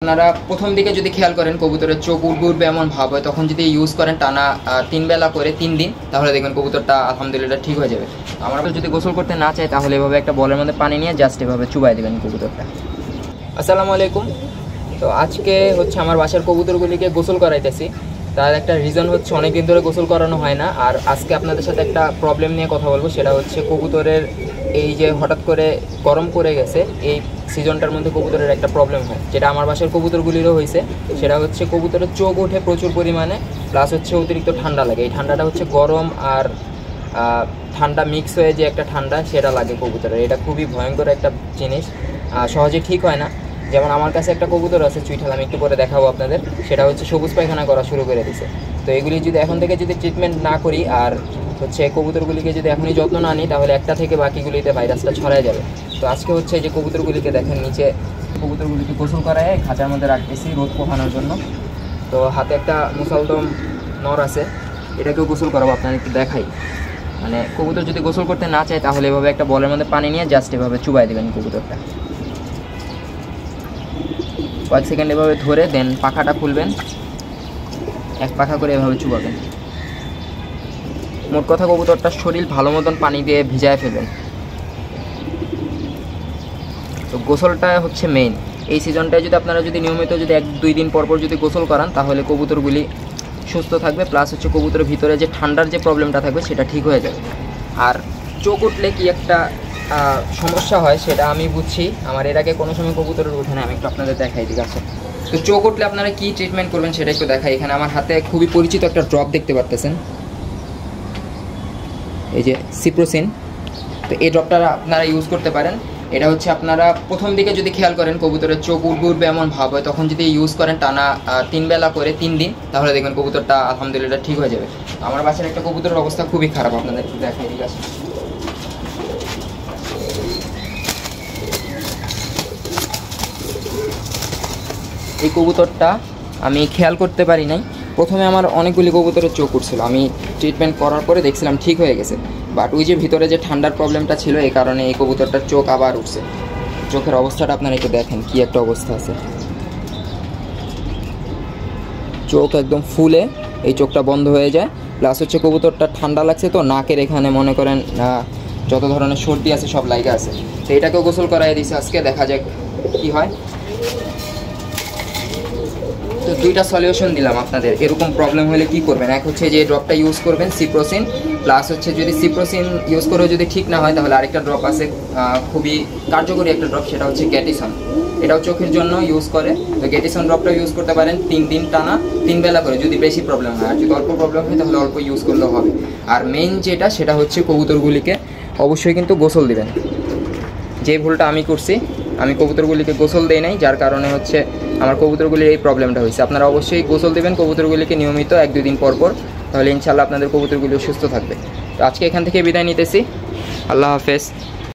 আপনারা প্রথম দিকে যদি খেয়াল করেন কবুতরের চোখ উঠবে এমন ভাব হয়, তখন যদি ইউজ করেন টানা 3 বেলা করে 3 দিন, তাহলে দেখবেন কবুতরটা আলহামদুলিল্লাহ ঠিক হয়ে যাবে। আমরা যদি গোসল করতে না চাই তাহলে এভাবে একটা বলের মধ্যে পানি নিয়ে জাস্ট এভাবে চুবাই দেবেন কবুতরটা। আসসালামু আলাইকুম। তো আজকে হচ্ছে আমার বাসার কবুতরগুলিকে গোসল করাইতেছি। তার একটা রিজন হচ্ছে অনেকদিন ধরে গোসল করানো হয় না। আর আজকে আপনাদের সাথে একটা প্রবলেম নিয়ে কথা বলবো, সেটা হচ্ছে কবুতরের এই যে হঠাৎ করে গরম পড়ে গেছে, এই সিজনটার মধ্যে কবুতরের একটা প্রবলেম হয়, যেটা আমার বাসার কবুতরগুলিরও হয়েছে। সেটা হচ্ছে কবুতরের চোখ ওঠে প্রচুর পরিমাণে, প্লাস হচ্ছে অতিরিক্ত ঠান্ডা লাগে। এই ঠান্ডাটা হচ্ছে গরম আর ঠান্ডা মিক্স হয়ে যে একটা ঠান্ডা, সেটা লাগে কবুতরের। এটা খুবই ভয়ঙ্কর একটা জিনিস, সহজে ঠিক হয় না। যেমন আমার কাছে একটা কবুতর আছে চুইঠাল, আমি একটু পরে দেখাবো আপনাদের। সেটা হচ্ছে সবুজ পায়খানা করা শুরু করে দিছে। তো এগুলি যদি এখন থেকে যদি ট্রিটমেন্ট না করি আর হচ্ছে কবুতরগুলিকে যদি এখনই যত্ন না নিই, তাহলে একটা থেকে বাকিগুলিতে ভাইরাসটা ছড়ায় যাবে। তো আজকে হচ্ছে যে কবুতরগুলিকে দেখেন নিচে কবুতরগুলিকে গোসল করায় খাঁচার মধ্যে রাখতেছি রোদ পোহানোর জন্য। তো হাতে একটা মুসালদম নর আছে, এটাকেও গোসল করাবো, আপনার একটু দেখাই। মানে কবুতর যদি গোসল করতে না চায় তাহলে এভাবে একটা বলের মধ্যে পানি নিয়ে জাস্ট এভাবে চুবাই দেবেন কবুতরটা। কয়েক সেকেন্ড এভাবে ধরে দেন পাখাটা খুলবেন, এক পাখা করে এভাবে চুবাবেন। মোট কথা কবুতরটার শরীর ভালো মতন পানি দিয়ে ভিজায় ফেলবেন। তো গোসলটা হচ্ছে মেইন। এই সিজনটায় যদি আপনারা যদি নিয়মিত যদি 1-2 দিন পর যদি গোসল করান, তাহলে কবুতরগুলি সুস্থ থাকবে, প্লাস হচ্ছে কবুতরের ভিতরে যে ঠান্ডার যে প্রবলেমটা থাকবে সেটা ঠিক হয়ে যাবে। আর চোখ উঠলে কি একটা সমস্যা হয় সেটা আমি বুঝছি। আমার এর আগে কোনো সময় কবুতরের ওঠে না, আমি একটু আপনাদের দেখাই। ঠিক আছে, তো চোখ উঠলে আপনারা কী ট্রিটমেন্ট করবেন সেটা একটু দেখাই। এখানে আমার হাতে খুবই পরিচিত একটা ড্রপ দেখতে পারতেছেন, এই যে সিপ্রোসিন। তো এই ড্রপটা আপনারা ইউজ করতে পারেন। এটা হচ্ছে আপনারা প্রথম দিকে যদি খেয়াল করেন কবুতরের চোখ উঠবে এমন ভাব হয়, তখন যদি ইউজ করেন টানা 3 বেলা করে 3 দিন, তাহলে দেখবেন কবুতরটা আলহামদুলিল্লাহ ঠিক হয়ে যাবে। আমার বাসার একটা কবুতরের অবস্থা খুবই খারাপ, আপনাদের একটু দেখাই। ঠিক আছে, এই কবুতরটা আমি খেয়াল করতে পারি নাই। প্রথমে আমার অনেকগুলি কবুতরের চোখ উঠছিল, আমি ট্রিটমেন্ট করার পরে দেখছিলাম ঠিক হয়ে গেছে। বাট ওই যে ভিতরে যে ঠান্ডার প্রবলেমটা ছিল, এই কারণে এই কবুতরটার চোখ আবার উঠছে। চোখের অবস্থাটা আপনারা একটু দেখেন কি একটা অবস্থা আছে। চোখ একদম ফুলে এই চোখটা বন্ধ হয়ে যায়, প্লাস হচ্ছে কবুতরটা ঠান্ডা লাগছে, তো নাকের এখানে মনে করেন যত ধরনের সর্দি আছে সব লাইগা আছে। তো এটাকেও গোসল করাই দিয়েছে আজকে, দেখা যাক কি হয়। তো 2টা সলিউশন দিলাম আপনাদের। এরকম প্রবলেম হলে কি করবেন, এক হচ্ছে যে ড্রপটা ইউজ করবেন সিপ্রোসিন, প্লাস হচ্ছে যদি সিপ্রোসিন ইউজ করেও যদি ঠিক না হয়, তাহলে আরেকটা ড্রপ আছে খুবই কার্যকরী একটা ড্রপ, সেটা হচ্ছে গ্যাটিসন। এটাও চোখের জন্য ইউজ করে। তো গ্যাটিসন ড্রপটা ইউজ করতে পারেন 3 দিন টানা 3 বেলা করে, যদি বেশি প্রবলেম হয়। আর যদি অল্প প্রবলেম হয় তাহলে অল্প ইউজ করলেও হবে। আর মেইন যেটা সেটা হচ্ছে কবুতরগুলিকে অবশ্যই কিন্তু গোসল দিবেন। যে ভুলটা আমি করছি, আমি কবুতরগুলিকে গোসল দেই নাই, যার কারণে হচ্ছে আমার কবুতরগুলির এই প্রবলেমটা হয়েছে। আপনারা অবশ্যই গোসল দেবেন কবুতরগুলিকে নিয়মিত 1-2 দিন পর, তাহলে ইনশাআল্লাহ আপনাদের কবুতরগুলিও সুস্থ থাকবে। তো আজকে এখান থেকে বিদায় নিতেছি, আল্লাহ হাফেজ।